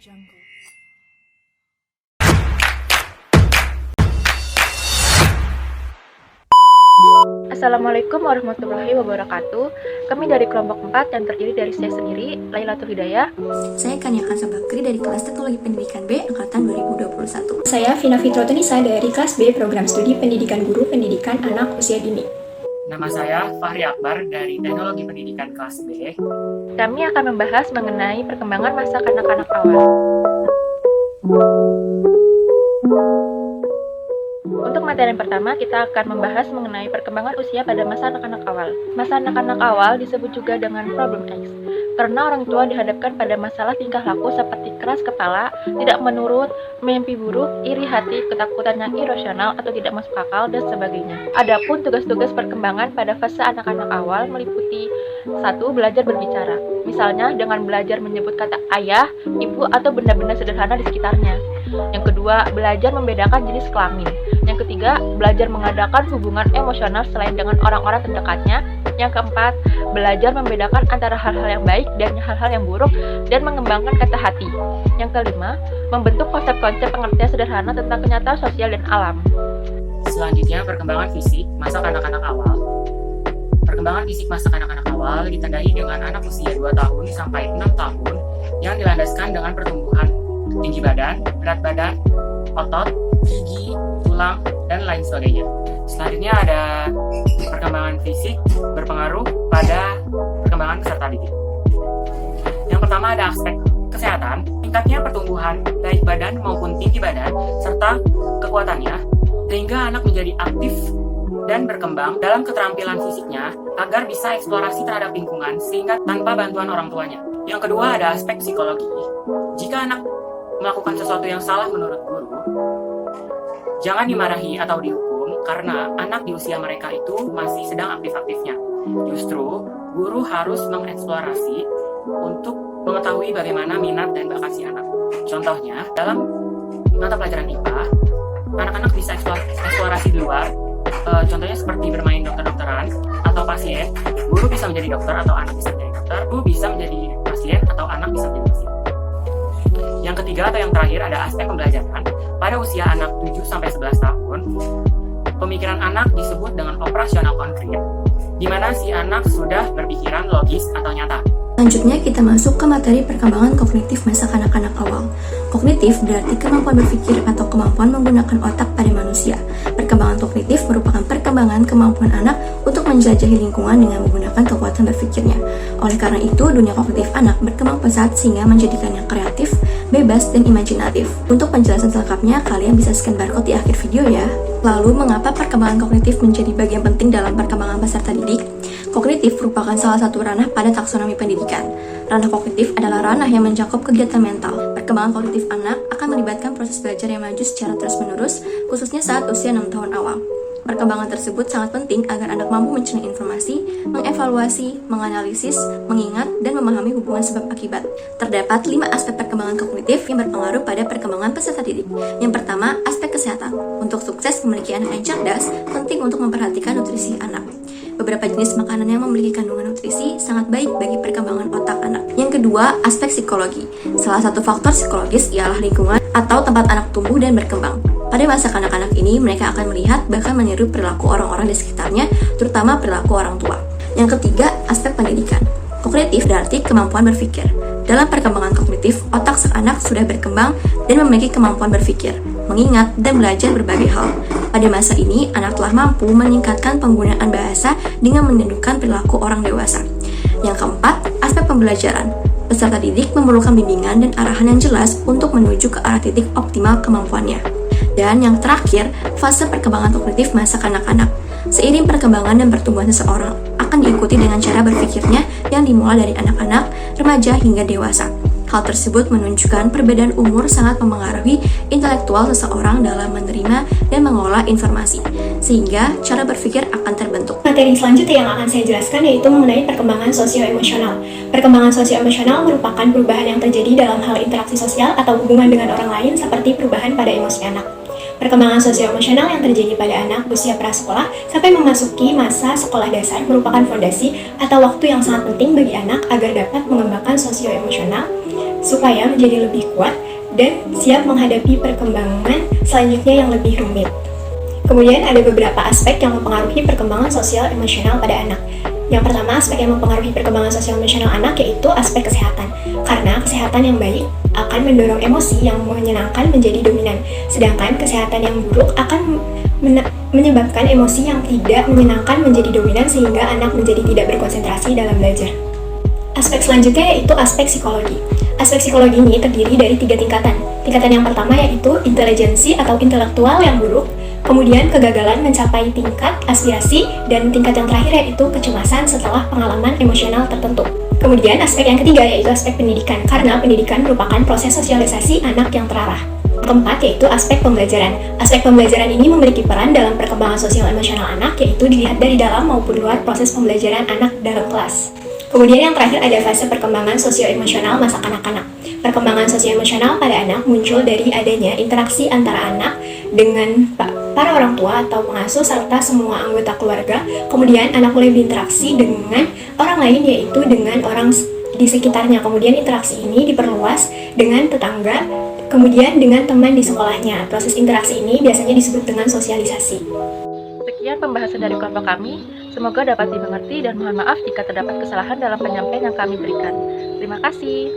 Jungle. Assalamualaikum warahmatullahi wabarakatuh. Kami dari kelompok 4 yang terdiri dari saya sendiri, Lailatul Hidayah. Saya Kania Kansa Bakri dari kelas Teknologi Pendidikan B Angkatan 2021. Saya Vina Fitrotunisa dari kelas B Program Studi Pendidikan Guru Pendidikan Anak Usia Dini. Nama saya Fahri Akbar dari Teknologi Pendidikan kelas B. Kami akan membahas mengenai perkembangan masa kanak-kanak awal. Untuk materi yang pertama, kita akan membahas mengenai perkembangan usia pada masa anak-anak awal. Masa anak-anak awal disebut juga dengan problem X, karena orang tua dihadapkan pada masalah tingkah laku seperti keras kepala, tidak menurut, mimpi buruk, iri hati, ketakutan yang irasional atau tidak masuk akal, dan sebagainya. Adapun tugas-tugas perkembangan pada fase anak-anak awal meliputi 1. Belajar berbicara, misalnya dengan belajar menyebut kata ayah, ibu, atau benda-benda sederhana di sekitarnya. Yang kedua, belajar membedakan jenis kelamin. Yang ketiga, belajar mengadakan hubungan emosional selain dengan orang-orang terdekatnya. Yang keempat, belajar membedakan antara hal-hal yang baik dan hal-hal yang buruk dan mengembangkan kata hati. Yang kelima, membentuk konsep-konsep pengertian sederhana tentang kenyataan sosial dan alam. Selanjutnya, perkembangan fisik masa kanak-kanak awal. Perkembangan fisik masa kanak-kanak awal ditandai dengan anak usia 2 tahun sampai 6 tahun yang dilandaskan dengan pertumbuhan tinggi badan, berat badan, otot, gigi, tulang, dan lain sebagainya. Selanjutnya ada perkembangan fisik berpengaruh pada perkembangan peserta didik. Yang pertama ada aspek kesehatan, tingkatnya pertumbuhan baik badan maupun tinggi badan, serta kekuatannya, sehingga anak menjadi aktif dan berkembang dalam keterampilan fisiknya agar bisa eksplorasi terhadap lingkungan sehingga tanpa bantuan orang tuanya. Yang kedua ada aspek psikologi. Jika anak melakukan sesuatu yang salah menurut guru, jangan dimarahi atau dihukum karena anak di usia mereka itu masih sedang aktif-aktifnya. Justru, guru harus mengeksplorasi untuk mengetahui bagaimana minat dan bakat si anak. Contohnya, dalam mata pelajaran IPA, anak-anak bisa eksplorasi di luar. Contohnya seperti bermain dokter-dokteran atau pasien. Guru bisa menjadi dokter atau anak bisa menjadi dokter. Guru bisa menjadi pasien atau anak bisa menjadi pasien. Yang ketiga atau yang terakhir ada aspek pembelajaran. Pada usia anak 7-11 tahun, pemikiran anak disebut dengan operasional konkret, di mana si anak sudah berpikiran logis atau nyata. Selanjutnya kita masuk ke materi perkembangan kognitif masa kanak-kanak awal. Kognitif berarti kemampuan berpikir atau kemampuan menggunakan otak pada manusia. Perkembangan kognitif merupakan perkembangan kemampuan anak untuk menjelajahi lingkungan dengan menggunakan kekuatan berpikirnya. Oleh karena itu, dunia kognitif anak berkembang pesat sehingga menjadikannya kreatif, bebas, dan imajinatif. Untuk penjelasan selengkapnya, kalian bisa scan barcode di akhir video ya. Lalu, mengapa perkembangan kognitif menjadi bagian penting dalam perkembangan peserta didik? Kognitif merupakan salah satu ranah pada taksonomi pendidikan. Ranah kognitif adalah ranah yang mencakup kegiatan mental. Perkembangan kognitif anak akan melibatkan proses belajar yang maju secara terus-menerus, khususnya saat usia 6 tahun awal. Perkembangan tersebut sangat penting agar anak mampu mencerna informasi, mengevaluasi, menganalisis, mengingat, dan memahami hubungan sebab akibat. Terdapat 5 aspek perkembangan kognitif yang berpengaruh pada perkembangan peserta didik. Yang pertama, aspek kesehatan. Untuk sukses memiliki anak yang cerdas, penting untuk memperhatikan nutrisi anak. Beberapa jenis makanan yang memiliki kandungan nutrisi sangat baik bagi perkembangan otak anak. Yang kedua, aspek psikologi. Salah satu faktor psikologis ialah lingkungan atau tempat anak tumbuh dan berkembang. Pada masa kanak-kanak ini, mereka akan melihat bahkan meniru perilaku orang-orang di sekitarnya, terutama perilaku orang tua. Yang ketiga, aspek pendidikan. Kognitif berarti kemampuan berpikir. Dalam perkembangan kognitif, otak sang anak sudah berkembang dan memiliki kemampuan berpikir, mengingat, dan belajar berbagai hal. Pada masa ini, anak telah mampu meningkatkan penggunaan bahasa dengan menirukan perilaku orang dewasa. Yang keempat, aspek pembelajaran. Peserta didik memerlukan bimbingan dan arahan yang jelas untuk menuju ke arah titik optimal kemampuannya. Dan yang terakhir, fase perkembangan kognitif masa kanak-kanak. Seiring perkembangan dan pertumbuhan seseorang akan diikuti dengan cara berpikirnya yang dimulai dari anak-anak, remaja, hingga dewasa. Hal tersebut menunjukkan perbedaan umur sangat memengaruhi intelektual seseorang dalam menerima dan mengolah informasi, sehingga cara berpikir akan terbentuk. Materi selanjutnya yang akan saya jelaskan yaitu mengenai perkembangan sosio-emosional. Perkembangan sosio-emosional merupakan perubahan yang terjadi dalam hal interaksi sosial atau hubungan dengan orang lain seperti perubahan pada emosi anak. Perkembangan sosio-emosional yang terjadi pada anak usia prasekolah sampai memasuki masa sekolah dasar merupakan fondasi atau waktu yang sangat penting bagi anak agar dapat mengembangkan sosio-emosional supaya menjadi lebih kuat dan siap menghadapi perkembangan selanjutnya yang lebih rumit. Kemudian ada beberapa aspek yang mempengaruhi perkembangan sosial emosional pada anak. Yang pertama, aspek yang mempengaruhi perkembangan sosial emosional anak yaitu aspek kesehatan. Karena kesehatan yang baik akan mendorong emosi yang menyenangkan menjadi dominan, sedangkan kesehatan yang buruk akan menyebabkan emosi yang tidak menyenangkan menjadi dominan sehingga anak menjadi tidak berkonsentrasi dalam belajar. Aspek selanjutnya yaitu aspek psikologi. Aspek psikologi ini terdiri dari 3 tingkatan. Tingkatan yang pertama yaitu intelijensi atau intelektual yang buruk, kemudian kegagalan mencapai tingkat aspirasi, dan tingkat yang terakhir yaitu kecemasan setelah pengalaman emosional tertentu. Kemudian aspek yang ketiga yaitu aspek pendidikan, karena pendidikan merupakan proses sosialisasi anak yang terarah. Keempat yaitu aspek pembelajaran. Aspek pembelajaran ini memiliki peran dalam perkembangan sosial emosional anak, yaitu dilihat dari dalam maupun luar proses pembelajaran anak dalam kelas. Kemudian yang terakhir ada fase perkembangan sosio-emosional masa kanak-kanak. Perkembangan sosio-emosional pada anak muncul dari adanya interaksi antara anak dengan para orang tua atau pengasuh serta semua anggota keluarga. Kemudian anak mulai berinteraksi dengan orang lain, yaitu dengan orang di sekitarnya. Kemudian interaksi ini diperluas dengan tetangga, kemudian dengan teman di sekolahnya. Proses interaksi ini biasanya disebut dengan sosialisasi. Sekian pembahasan dari kelompok kami. Semoga dapat dimengerti dan mohon maaf jika terdapat kesalahan dalam penyampaian yang kami berikan. Terima kasih.